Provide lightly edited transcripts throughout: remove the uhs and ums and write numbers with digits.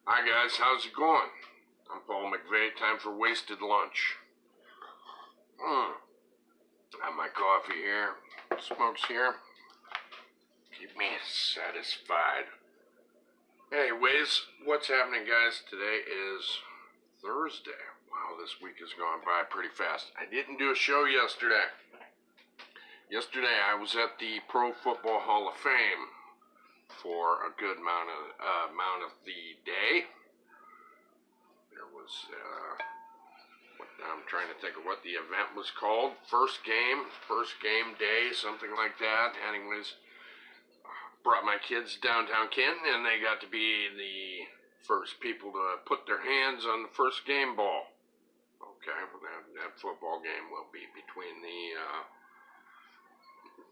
Hi guys, how's it going? I'm Paul McVay, time for Wasted Lunch. Got my coffee here, smokes here. Keep me satisfied. Anyways, what's happening guys? Today is Thursday. Wow, this week has gone by pretty fast. I didn't do a show yesterday. Yesterday I was at the Pro Football Hall of Fame for a good amount of the day. There was, I'm trying to think of what the event was called. First game day, something like that. Anyways, brought my kids downtown Canton, and they got to be the first people to put their hands on the first game ball. Okay, well, that football game will be between the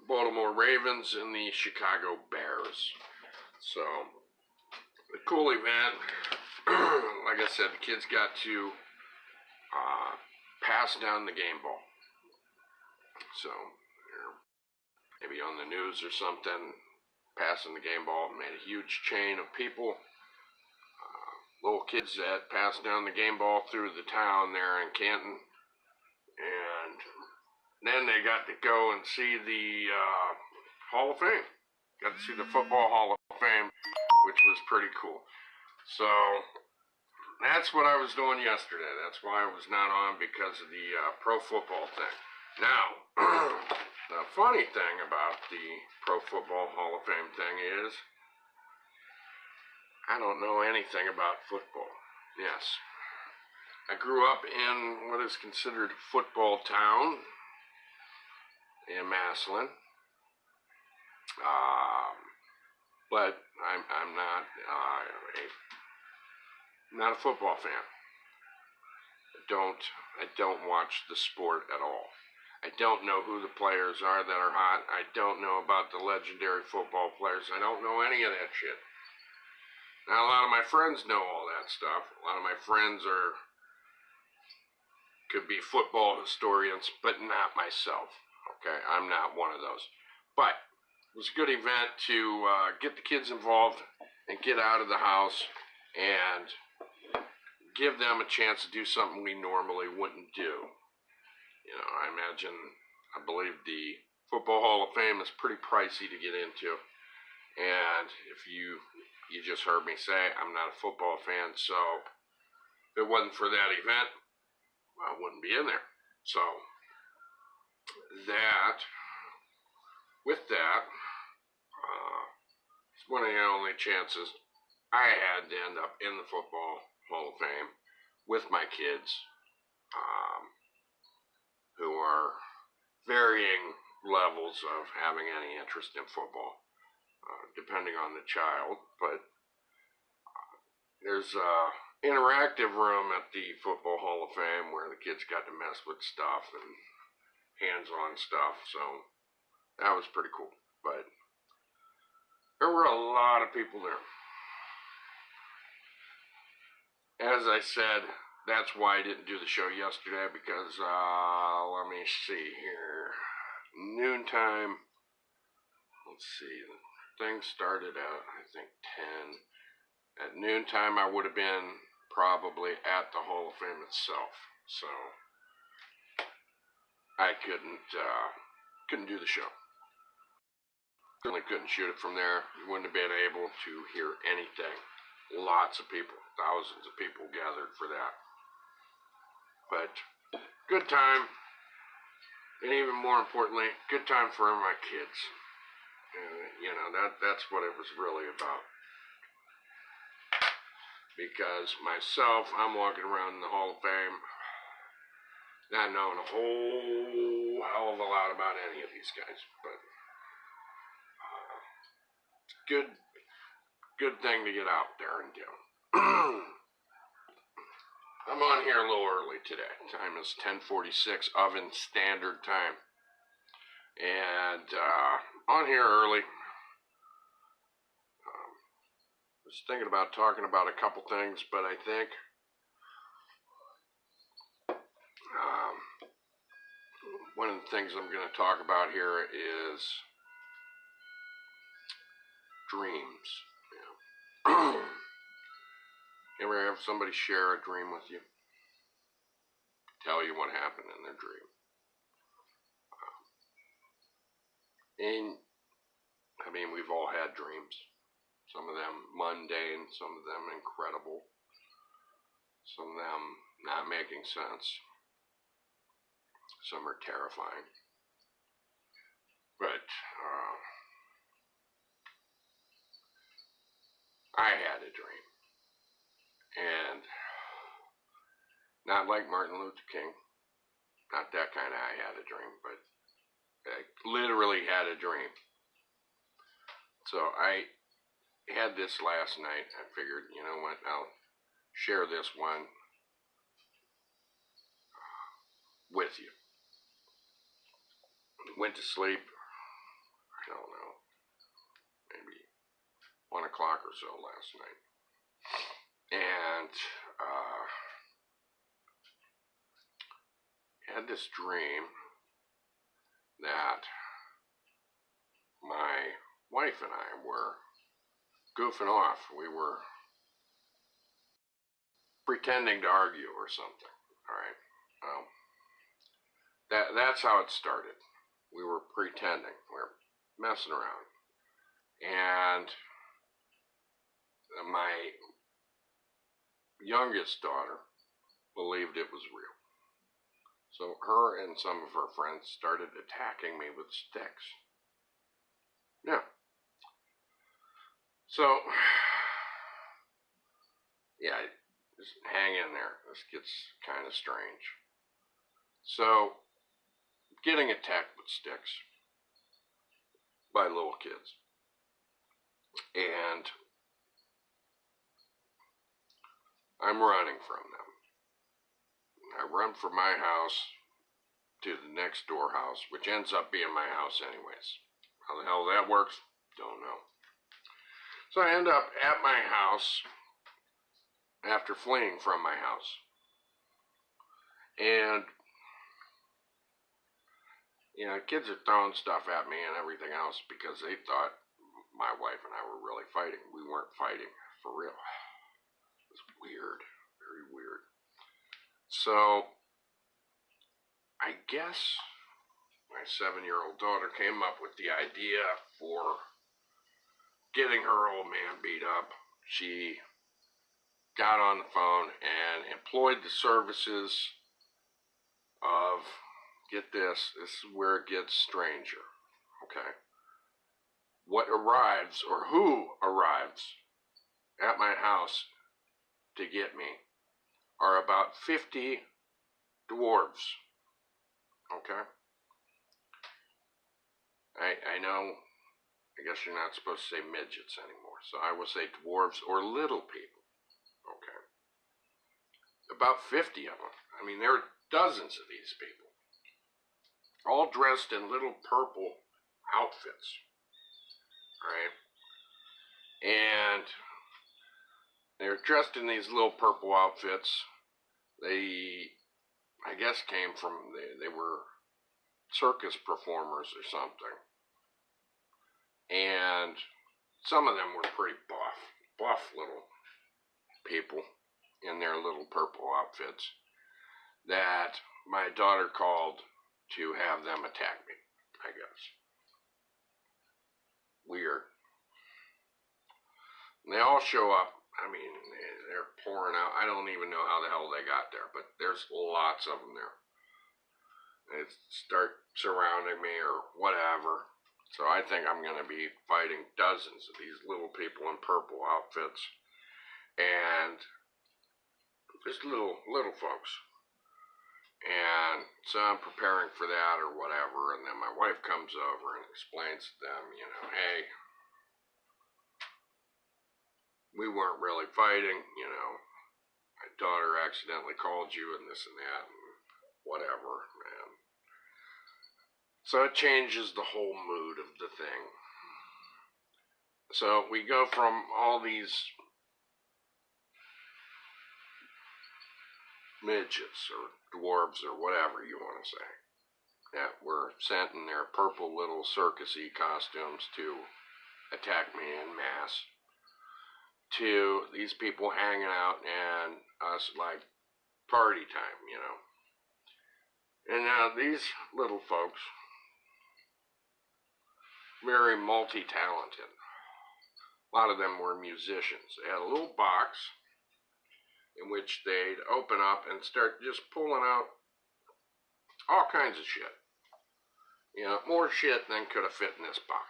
Baltimore Ravens and the Chicago Bears. So, a cool event. Like I said, the kids got to pass down the game ball. So, maybe on the news or something, passing the game ball made a huge chain of people. Little kids that passed down the game ball through the town there in Canton. And then they got to go and see the Hall of Fame. Got to see the Football Hall of Fame, which was pretty cool. So, that's what I was doing yesterday. That's why I was not on, because of the pro football thing. Now, the funny thing about the Pro Football Hall of Fame thing is, I don't know anything about football. Yes. I grew up in what is considered football town in Massillon. But I'm not a football fan. I don't watch the sport at all. I don't know who the players are that are hot. I don't know about the legendary football players. I don't know any of that shit. Now, a lot of my friends know all that stuff. A lot of my friends could be football historians, but not myself. Okay, I'm not one of those. But it was a good event to get the kids involved and get out of the house and give them a chance to do something we normally wouldn't do. You know, I believe the Football Hall of Fame is pretty pricey to get into. And if you just heard me say, I'm not a football fan, so if it wasn't for that event, I wouldn't be in there. So, with that, it's one of the only chances I had to end up in the Football Hall of Fame with my kids, who are varying levels of having any interest in football, depending on the child. But there's an interactive room at the Football Hall of Fame where the kids got to mess with stuff and hands-on stuff, so that was pretty cool. But there were a lot of people there. As I said, that's why I didn't do the show yesterday, because, let me see here, noontime, let's see, the thing started at, I think, 10. At noontime, I would have been probably at the Hall of Fame itself, so I couldn't do the show. Certainly couldn't shoot it from there. You wouldn't have been able to hear anything. Lots of people, thousands of people gathered for that. But good time, and even more importantly, good time for my kids. You know, that's what it was really about. Because myself, I'm walking around in the Hall of Fame, not knowing a whole hell of a lot about any of these guys, but good thing to get out there and do. I'm on here a little early today. Time is 10:46 Oven Standard Time. And on here early. Was thinking about talking about a couple things, but I think one of the things I'm going to talk about here is dreams. You ever have somebody share a dream with you? Tell you what happened in their dream. And, I mean, we've all had dreams. Some of them mundane, some of them incredible, some of them not making sense. Some are terrifying. But, I had a dream. And, not like Martin Luther King. Not that kind of I had a dream, but I literally had a dream. So I had this last night. I figured, you know what, I'll share this one with you. Went to sleep, I don't know, maybe 1 o'clock or so last night. And had this dream that my wife and I were goofing off. We were pretending to argue or something. All right. That's how it started. We were pretending. We were messing around. And my youngest daughter believed it was real. So her and some of her friends started attacking me with sticks. Yeah. So, yeah, just hang in there. This gets kind of strange. So, getting attacked with sticks by little kids. And I'm running from them. I run from my house to the next door house, which ends up being my house anyways. How the hell that works, don't know. So I end up at my house after fleeing from my house. And, you know, kids are throwing stuff at me and everything else because they thought my wife and I were really fighting. We weren't fighting, for real. It was weird, very weird. So, I guess my 7-year-old daughter came up with the idea for getting her old man beat up. She got on the phone and employed the services of, get this is where it gets stranger, okay? What arrives, or who arrives at my house to get me are about 50 dwarves, okay? I know, I guess you're not supposed to say midgets anymore, so I will say dwarves or little people, okay? About 50 of them. I mean, there are dozens of these people, all dressed in little purple outfits, right? And they're dressed in these little purple outfits. They, I guess, came from, they were circus performers or something. And some of them were pretty buff little people in their little purple outfits that my daughter called to have them attack me, I guess. Weird. And they all show up. I mean, they're pouring out. I don't even know how the hell they got there, but there's lots of them there. They start surrounding me or whatever. So I think I'm going to be fighting dozens of these little people in purple outfits. And just little folks. And so I'm preparing for that or whatever. And then my wife comes over and explains to them, you know, hey, we weren't really fighting, you know. My daughter accidentally called you and this and that and whatever, man. So it changes the whole mood of the thing. So we go from all these midgets or dwarves or whatever you want to say that were sent in their purple little circus-y costumes to attack me en masse to these people hanging out and us like party time, you know. And now these little folks, very multi-talented. A lot of them were musicians. They had a little box in which they'd open up and start just pulling out all kinds of shit. You know, more shit than could have fit in this box.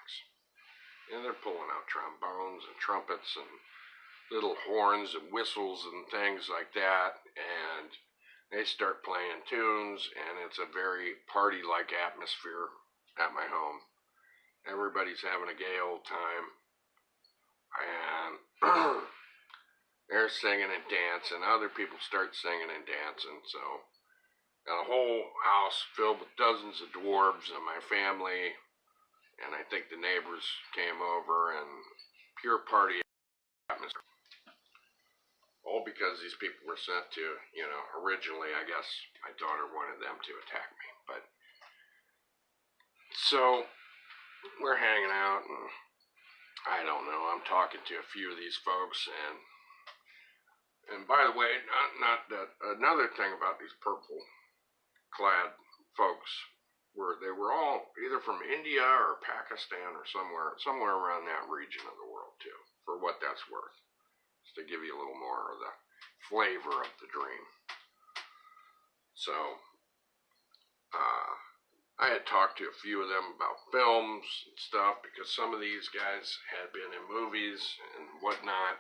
And they're pulling out trombones and trumpets and little horns and whistles and things like that. And they start playing tunes, and it's a very party-like atmosphere at my home. Everybody's having a gay old time. And they're singing and dancing. Other people start singing and dancing. So got a whole house filled with dozens of dwarves and my family. And I think the neighbors came over, and pure party atmosphere. All because these people were sent to, you know, originally, I guess, my daughter wanted them to attack me. But, so, we're hanging out, and I don't know, I'm talking to a few of these folks, and by the way, not that, another thing about these purple-clad folks, they were all either from India or Pakistan or somewhere around that region of the world, too, for what that's worth. To give you a little more of the flavor of the dream. So, I had talked to a few of them about films and stuff, because some of these guys had been in movies and whatnot,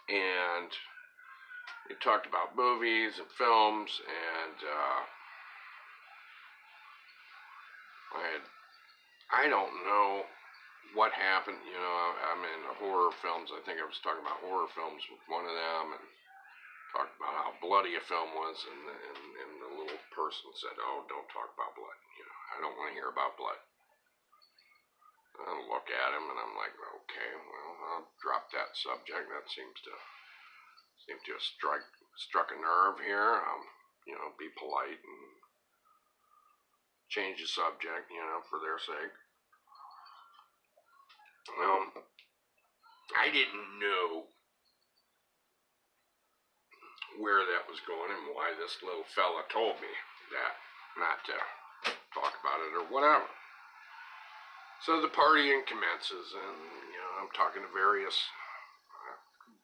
and we talked about movies and films, and I don't know what happened, you know. I'm in horror films. I think I was talking about horror films with one of them, and talked about how bloody a film was, and the little person said, "Oh, don't talk about blood. You know, I don't want to hear about blood." I look at him, and I'm like, "Okay, well, I'll drop that subject. That seems to have struck a nerve here. You know, be polite and change the subject, you know, for their sake." Well, I didn't know where that was going and why this little fella told me that not to talk about it or whatever. So the partying commences, and, you know, I'm talking to various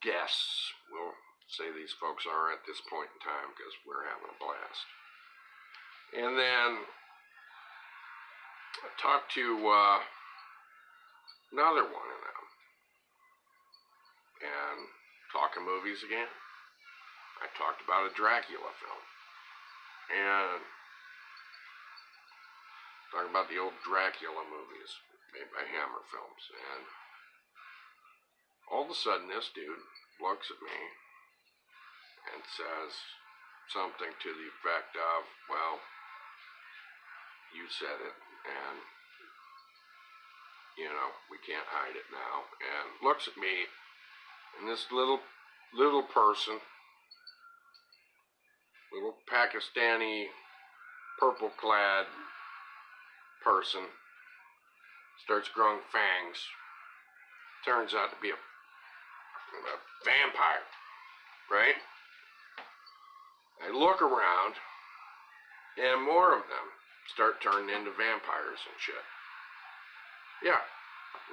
guests. We'll say these folks are at this point in time, because we're having a blast. And then I talked to another one of them, and talking movies again. I talked about a Dracula film, and talking about the old Dracula movies made by Hammer Films, and all of a sudden this dude looks at me and says something to the effect of, "Well, you said it, and you know, we can't hide it now," and looks at me, and this little person, little Pakistani purple-clad person, starts growing fangs. Turns out to be a vampire, right? I look around, and more of them start turning into vampires and shit. Yeah,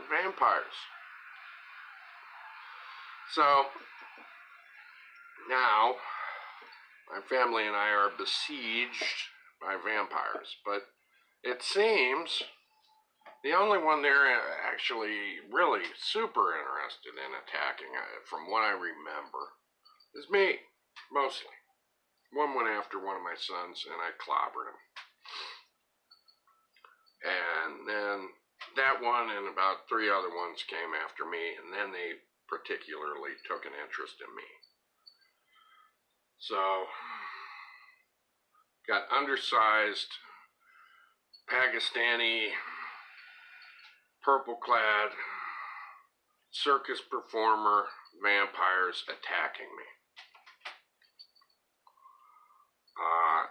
vampires. So, now, my family and I are besieged by vampires, but it seems the only one they're actually really super interested in attacking, from what I remember, is me, mostly. One went after one of my sons, and I clobbered him. And then that one and about 3 other ones came after me, and then they particularly took an interest in me. So, got undersized, Pakistani, purple-clad, circus performer vampires attacking me.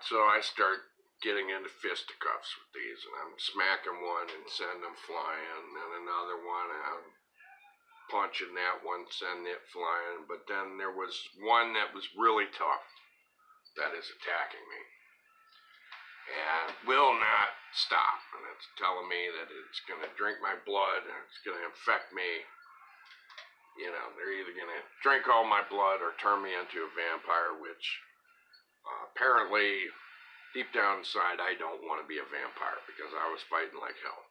So I start getting into fisticuffs with these, and I'm smacking one and sending them flying, and then another one, and I'm punching that one, sending it flying. But then there was one that was really tough that is attacking me and will not stop. And it's telling me that it's going to drink my blood and it's going to infect me. You know, they're either going to drink all my blood or turn me into a vampire, which apparently deep down inside I don't want to be a vampire because I was fighting like hell.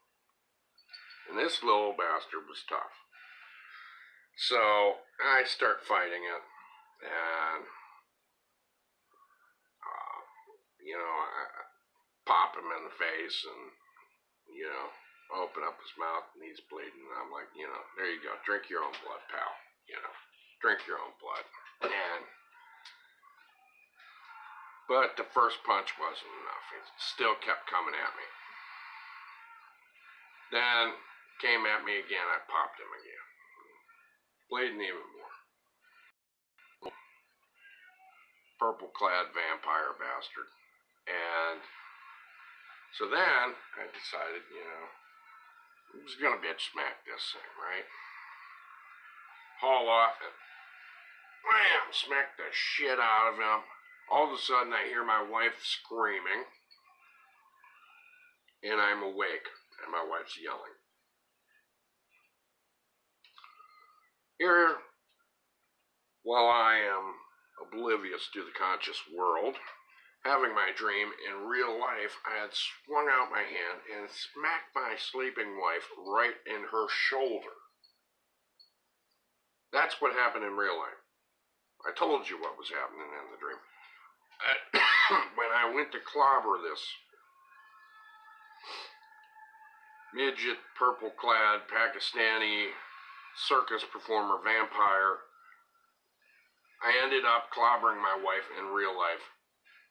And this little bastard was tough. So I start fighting it, and you know, I pop him in the face, and you know, open up his mouth, and he's bleeding. And I'm like, you know, there you go, drink your own blood, pal. You know, drink your own blood. But the first punch wasn't enough. It still kept coming at me. Then came at me again. I popped him again. Bleeding even more. Purple-clad vampire bastard. And so then I decided, you know, I was gonna bitch smack this thing, right? Haul off and wham! Smack the shit out of him. All of a sudden I hear my wife screaming. And I'm awake. And my wife's yelling. Here, while I am oblivious to the conscious world, having my dream in real life, I had swung out my hand and smacked my sleeping wife right in her shoulder. That's what happened in real life. I told you what was happening in the dream. When I went to clobber this midget, purple-clad, Pakistani circus performer vampire, I ended up clobbering my wife in real life,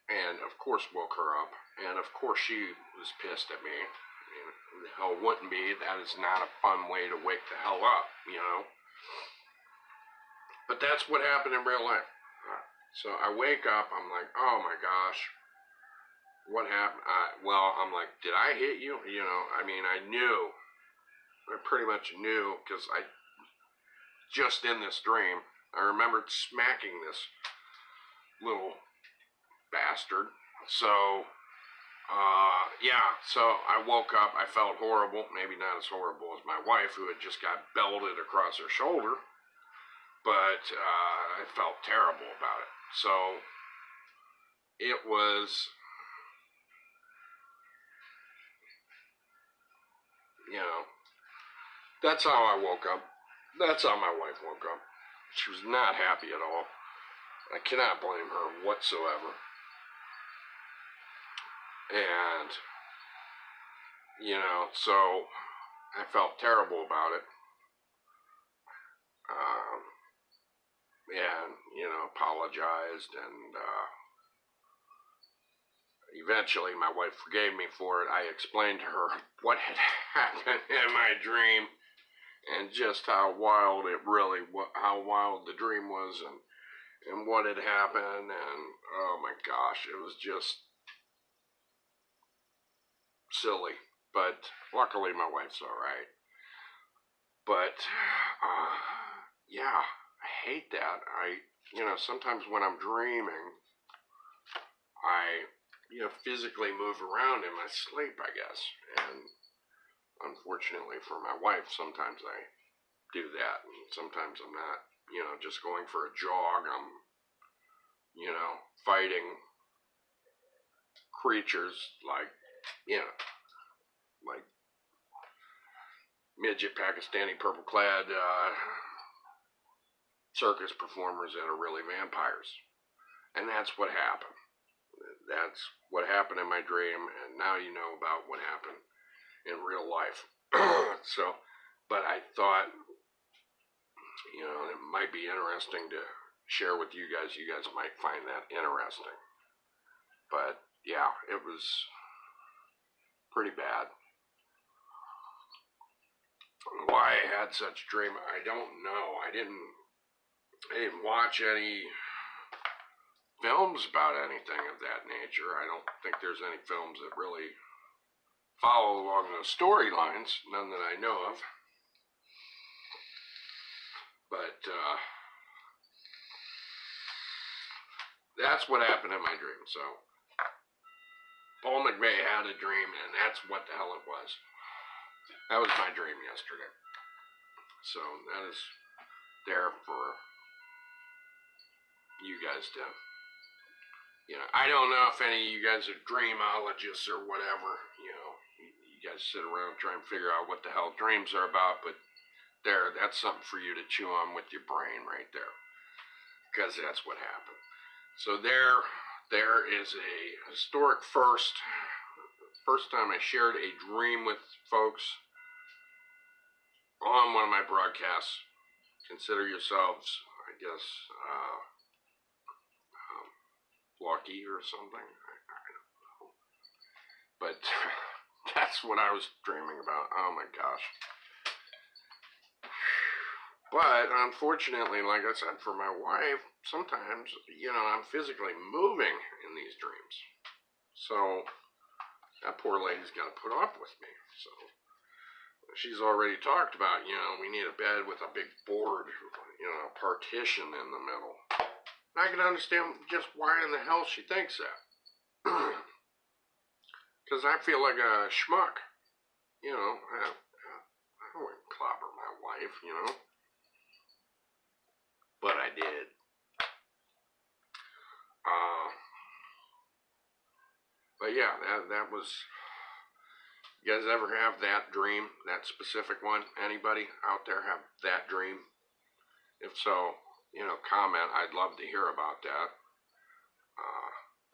and of course woke her up, and of course she was pissed at me. I mean, who the hell wouldn't be? That is not a fun way to wake the hell up, you know? But that's what happened in real life. So I wake up, I'm like, oh my gosh, what happened? Well, I'm like, did I hit you? You know, I mean, I pretty much knew, because I, just in this dream, I remembered smacking this little bastard. So, yeah, so I woke up, I felt horrible, maybe not as horrible as my wife, who had just got belted across her shoulder, but I felt terrible about it. So, it was, you know, that's how I woke up. That's how my wife woke up. She was not happy at all. I cannot blame her whatsoever. And, you know, so I felt terrible about it. And, you know, apologized, and eventually my wife forgave me for it. I explained to her what had happened in my dream and just how wild how wild the dream was, and what had happened, and oh my gosh, it was just silly. But luckily my wife's alright. But, yeah, I hate that. You know, sometimes when I'm dreaming, I, you know, physically move around in my sleep, I guess. And unfortunately for my wife, sometimes I do that. And sometimes I'm not, you know, just going for a jog. I'm, you know, fighting creatures like, you know, like midget, Pakistani, purple-clad circus performers that are really vampires. And that's what happened. That's what happened in my dream, and now you know about what happened in real life. So, but I thought, you know, it might be interesting to share with you guys. You guys might find that interesting. But, yeah, it was pretty bad. Why I had such a dream, I don't know. I didn't watch any films about anything of that nature. I don't think there's any films that really follow along those storylines, none that I know of. But that's what happened in my dream. So Paul McVay had a dream, and that's what the hell it was. That was my dream yesterday. So that is there for you guys to, I don't know if any of you guys are dreamologists or whatever, you guys sit around and try and figure out what the hell dreams are about, but that's something for you to chew on with your brain right there, because that's what happened. So there is a historic first time I shared a dream with folks on one of my broadcasts. Consider yourselves, I guess, lucky or something. I don't know. But that's what I was dreaming about. Oh my gosh. But unfortunately, like I said, for my wife, sometimes, I'm physically moving in these dreams. So that poor lady's got to put up with me. So she's already talked about, we need a bed with a big board, a partition in the middle. I can understand just why in the hell she thinks that. Because I feel like a schmuck. I wouldn't clobber my wife, But I did. But yeah, that was... You guys ever have that dream, that specific one? Anybody out there have that dream? If so, comment. I'd love to hear about that.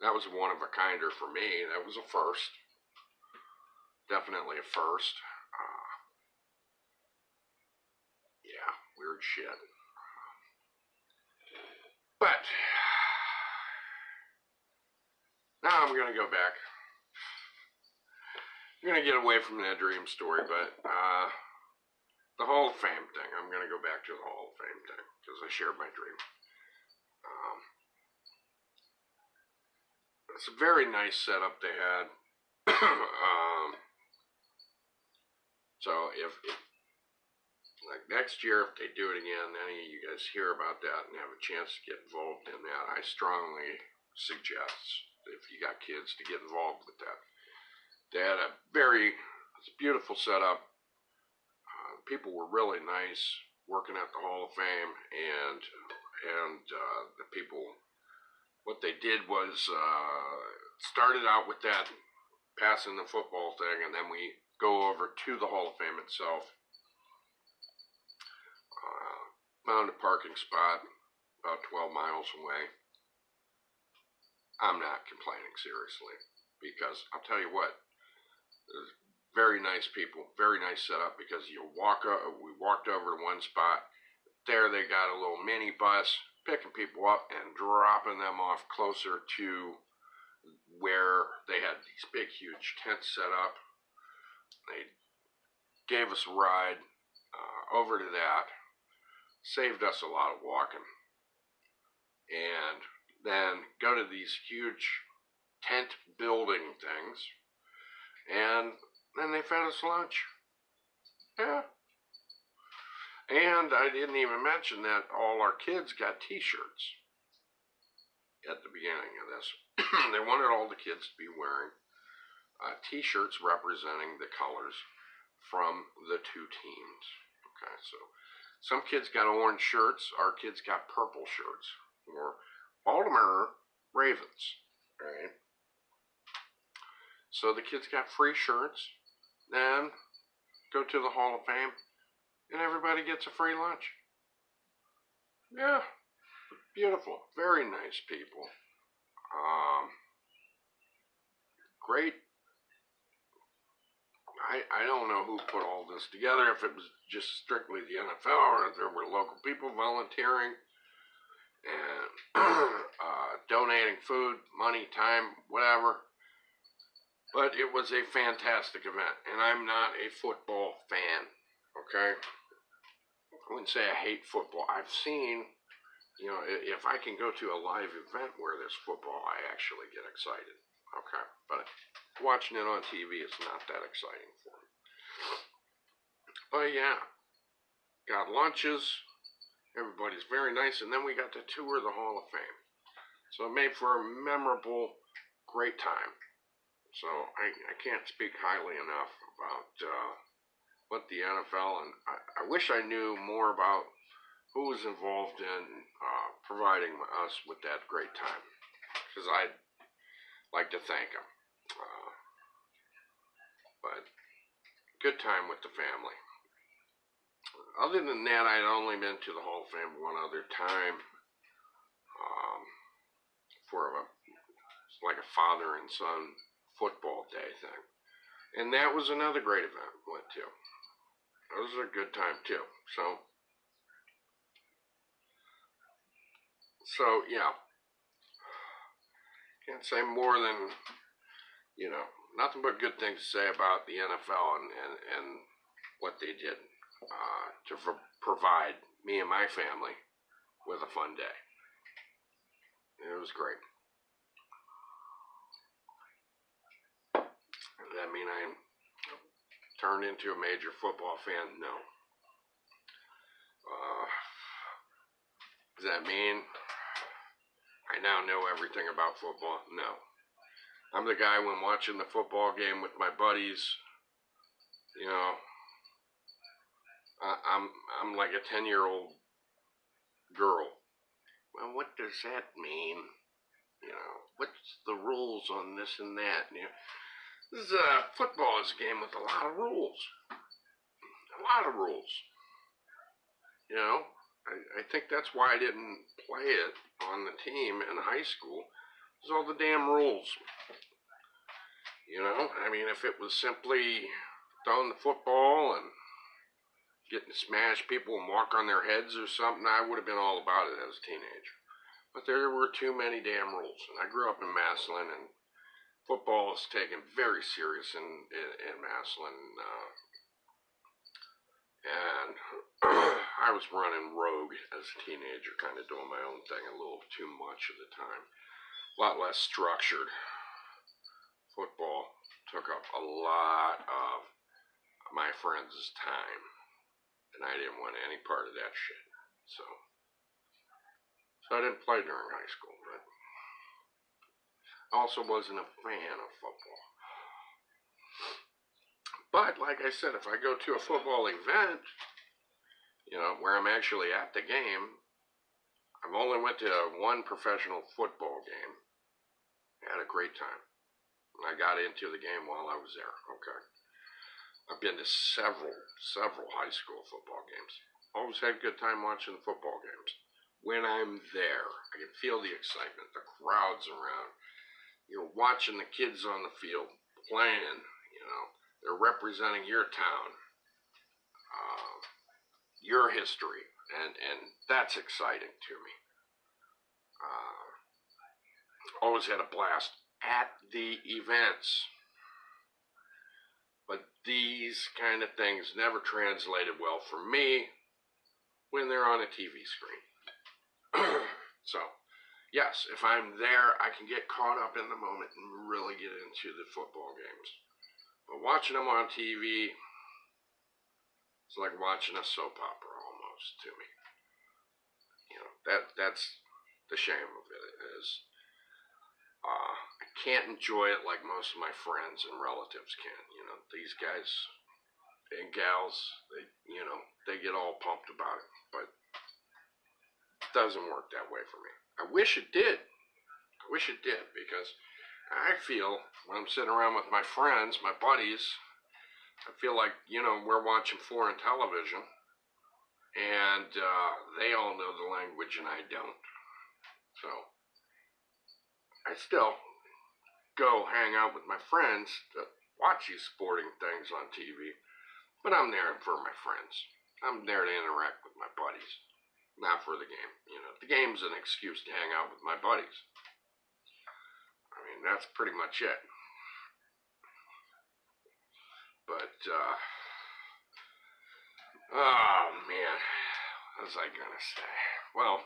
That was one of a kinder for me. That was a first. Definitely a first. Yeah, weird shit. But now I'm going to go back. I'm going to get away from that dream story, but the Hall of Fame thing. I'm going to go back to the Hall of Fame thing because I shared my dream. It's a very nice setup they had. So if like next year, if they do it again, any of you guys hear about that and have a chance to get involved in that, I strongly suggest, if you got kids, to get involved with that. They had it's a beautiful setup. People were really nice working at the Hall of Fame, and the people, what they did was started out with that passing the football thing, and then we go over to the Hall of Fame itself. Found a parking spot about 12 miles away. I'm not complaining, seriously, because I'll tell you what, there's very nice people, very nice setup, because we walked over to one spot. There they got a little mini bus picking people up and dropping them off closer to where they had these big, huge tents set up. They gave us a ride over to that, saved us a lot of walking, and then go to these huge tent building things, and then they fed us lunch. Yeah. And I didn't even mention that all our kids got t-shirts at the beginning of this. They wanted all the kids to be wearing t-shirts representing the colors from the two teams. Okay, so some kids got orange shirts, our kids got purple shirts, or Baltimore Ravens, right? So the kids got free shirts, then go to the Hall of Fame, and everybody gets a free lunch. Yeah, beautiful, very nice people. Great. I don't know who put all this together, if it was just strictly the NFL or if there were local people volunteering and donating food, money, time, whatever. But it was a fantastic event, and I'm not a football fan, okay? I wouldn't say I hate football. I've seen, if I can go to a live event where there's football, I actually get excited, okay? But watching it on TV is not that exciting for me. But yeah, got lunches, Everybody's very nice, and then we got to tour the Hall of Fame. So it made for a memorable, great time. So I can't speak highly enough about what the NFL, and I wish I knew more about who was involved in providing us with that great time, because I'd like to thank them. But good time with the family. Other than that, I'd only been to the Hall of Fame one other time for like a father and son football day thing. And that was another great event we went to. It was a good time too. So yeah. Can't say more than, nothing but good things to say about the NFL and what they did to provide me and my family with a fun day. It was great. Does that mean I turned into a major football fan? No. Does that mean I now know everything about football? No. I'm the guy when watching the football game with my buddies, I'm like a 10-year-old girl. Well, what does that mean? What's the rules on this and that? This is football is a game with a lot of rules. A lot of rules. I think that's why I didn't play it on the team in high school. There's all the damn rules. If it was simply throwing the football and getting to smash people and walk on their heads or something, I would have been all about it as a teenager. But there were too many damn rules. And I grew up in Massillon, and football is taken very serious in Massillon. And I was running rogue as a teenager, kind of doing my own thing a little too much of the time. A lot less structured. Football took up a lot of my friends' time, and I didn't want any part of that shit. So I didn't play during high school, but I also wasn't a fan of football. But like I said, if I go to a football event, where I'm actually at the game, I've only went to one professional football game. I had a great time. I got into the game while I was there. Okay. I've been to several high school football games. Always had a good time watching the football games. When I'm there, I can feel the excitement, the crowds around. You're watching the kids on the field playing, they're representing your town, your history, and that's exciting to me. Always had a blast at the events. But these kind of things never translated well for me when they're on a TV screen. So, yes, if I'm there, I can get caught up in the moment and really get into the football games. But watching them on TV, it's like watching a soap opera almost to me. That's the shame of it is I can't enjoy it like most of my friends and relatives can. These guys and gals, they get all pumped about it, but it doesn't work that way for me. I wish it did. Because I feel when I'm sitting around with my friends, my buddies, I feel like, we're watching foreign television, and they all know the language and I don't. So I still go hang out with my friends to watch these sporting things on TV, but I'm there for my friends. I'm there to interact with my buddies, not for the game. The game's an excuse to hang out with my buddies. That's pretty much it. But, oh man, what was I gonna say? Well,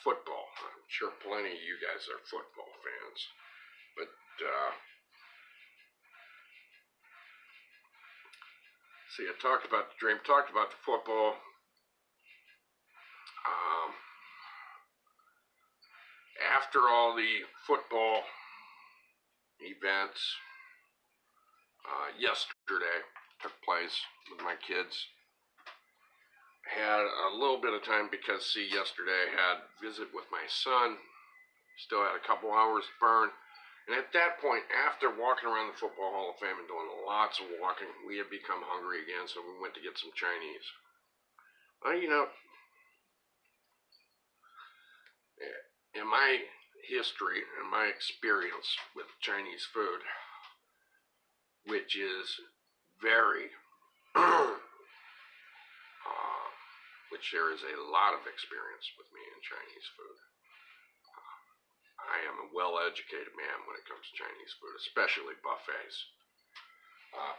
football. I'm sure plenty of you guys are football fans. But, see, I talked about the dream, talked about the football. After all the football events yesterday took place with my kids, had a little bit of time because, see, yesterday I had a visit with my son. Still had a couple hours to burn. And at that point, after walking around the Football Hall of Fame and doing lots of walking, we had become hungry again, so we went to get some Chinese. Well, you know, in my history and my experience with Chinese food, which is very, which there is a lot of experience with me in Chinese food. I am a well-educated man when it comes to Chinese food, especially buffets.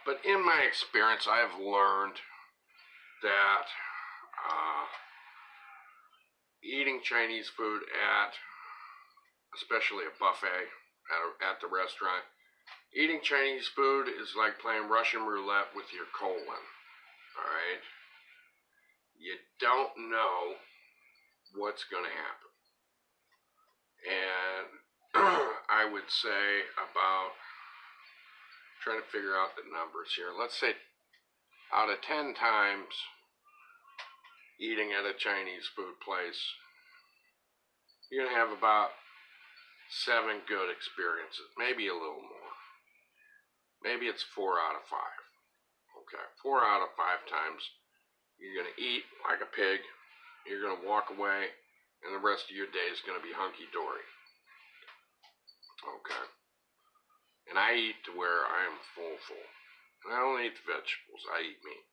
But in my experience, I have learned that eating Chinese food at, especially a buffet at the restaurant, eating Chinese food is like playing Russian roulette with your colon, all right? You don't know what's going to happen. And I would say about, trying to figure out the numbers here, let's say out of 10 times eating at a Chinese food place, you're going to have about 7 good experiences, maybe a little more. Maybe it's 4 out of 5. Okay, 4 out of 5 times you're going to eat like a pig, you're going to walk away, and the rest of your day is going to be hunky-dory. Okay. And I eat to where I am full. And I don't eat the vegetables, I eat meat.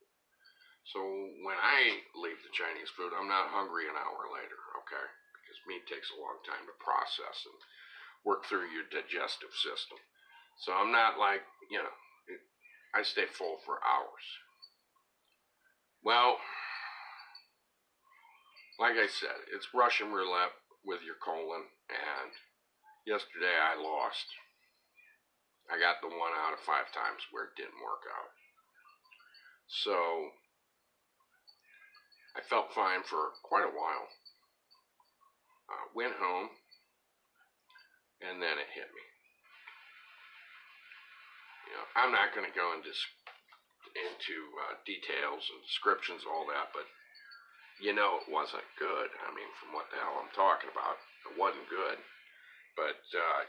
So when I leave the Chinese food, I'm not hungry an hour later, okay? Because meat takes a long time to process and work through your digestive system. So I'm not like, you know, I stay full for hours. Well, like I said, it's Russian roulette with your colon, and yesterday I lost. I got the 1 out of 5 times where it didn't work out. So I felt fine for quite a while. Went home, and then it hit me. You know, I'm not going to go into details and descriptions, all that, but you know it wasn't good. I mean, from what the hell I'm talking about, it wasn't good. But,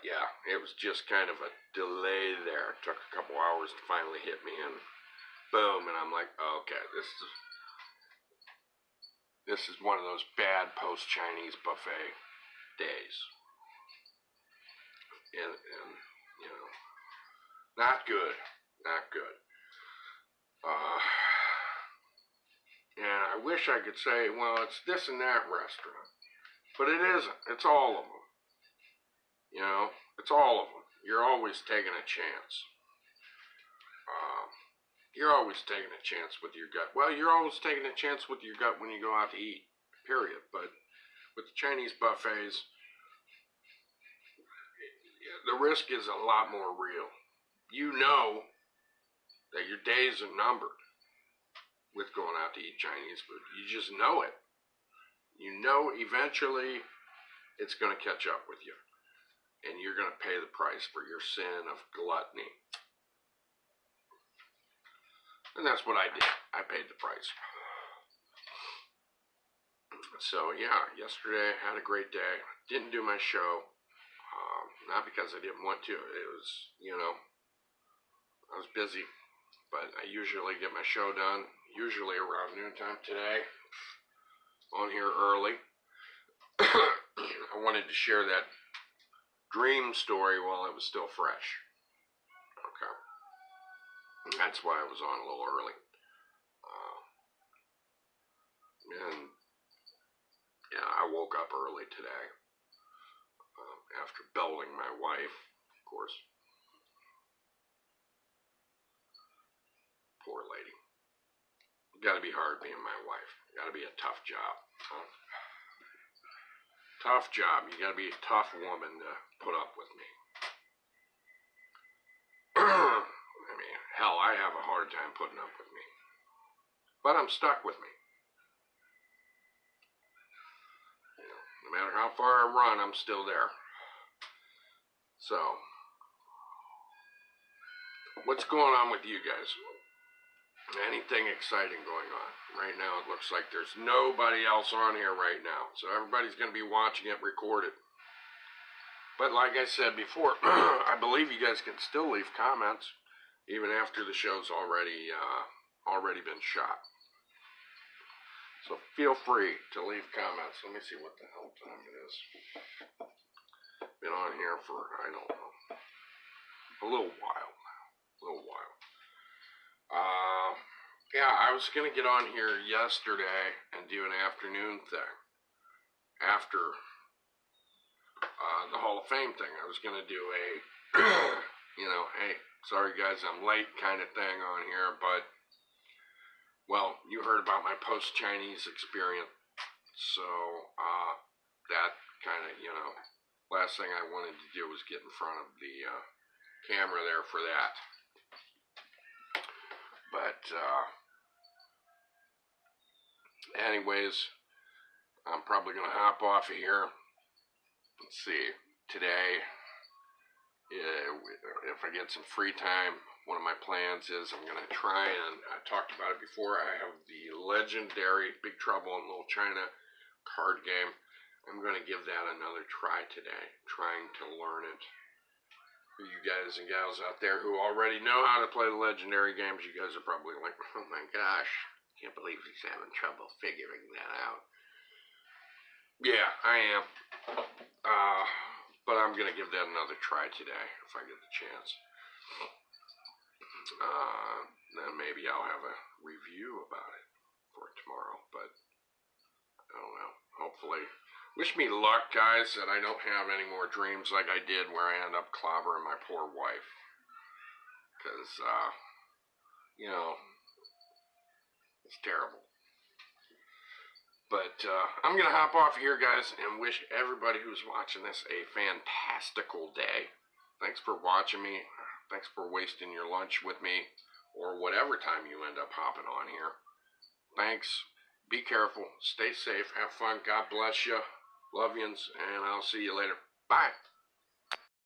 yeah, it was just kind of a delay there. It took a couple hours to finally hit me, and boom, and I'm like, okay, this is one of those bad post-Chinese buffet days. And you know, not good. And I wish I could say, well, it's this and that restaurant. But it isn't. It's all of them. You know, it's all of them. You're always taking a chance. You're always taking a chance with your gut. Well, you're always taking a chance with your gut when you go out to eat, period. But with the Chinese buffets, the risk is a lot more real. You know that your days are numbered with going out to eat Chinese food. You just know it. You know eventually it's going to catch up with you. And you're going to pay the price for your sin of gluttony. And that's what I did. I paid the price. So, yeah, yesterday I had a great day. Didn't do my show. Not because I didn't want to. It was, you know, I was busy. But I usually get my show done, usually around noontime today. On here early. I wanted to share that dream story while it was still fresh. Okay. And that's why I was on a little early. And yeah, I woke up early today after belting my wife, of course. Poor lady. You gotta be hard being my wife. You gotta be a tough job. Huh? Tough job. You gotta be a tough woman to put up with me. I mean, hell, I have a hard time putting up with me. But I'm stuck with me. matter how far I run, I'm still there. So, what's going on with you guys? Anything exciting going on? Right now it looks like there's nobody else on here right now. So everybody's going to be watching it recorded. But like I said before, I believe you guys can still leave comments even after the show's already been shot. So feel free to leave comments. Let me see what the hell time it is. Been on here for, I don't know, a little while now. Yeah, I was going to get on here yesterday and do an afternoon thing after the Hall of Fame thing. I was going to do a, hey, sorry guys, I'm late kind of thing on here, but, well, you heard about my post-Chinese experience, so that kind of, last thing I wanted to do was get in front of the camera there for that. But, anyways, I'm probably going to hop off of here. Let's see, today, if I get some free time, one of my plans is I'm going to try, and I talked about it before, I have the legendary Big Trouble in Little China card game. I'm going to give that another try today, trying to learn it. For you guys and gals out there who already know how to play the legendary games, you guys are probably like, oh my gosh, can't believe he's having trouble figuring that out. Yeah, I am. But I'm going to give that another try today if I get the chance. Then maybe I'll have a review about it for tomorrow, but I don't know. Hopefully. Wish me luck, guys, that I don't have any more dreams like I did where I end up clobbering my poor wife. Because, it's terrible. But I'm going to hop off here, guys, and wish everybody who's watching this a fantastical day. Thanks for watching me. Thanks for wasting your lunch with me, or whatever time you end up hopping on here. Thanks. Be careful. Stay safe. Have fun. God bless you. Love yous, and I'll see you later. Bye.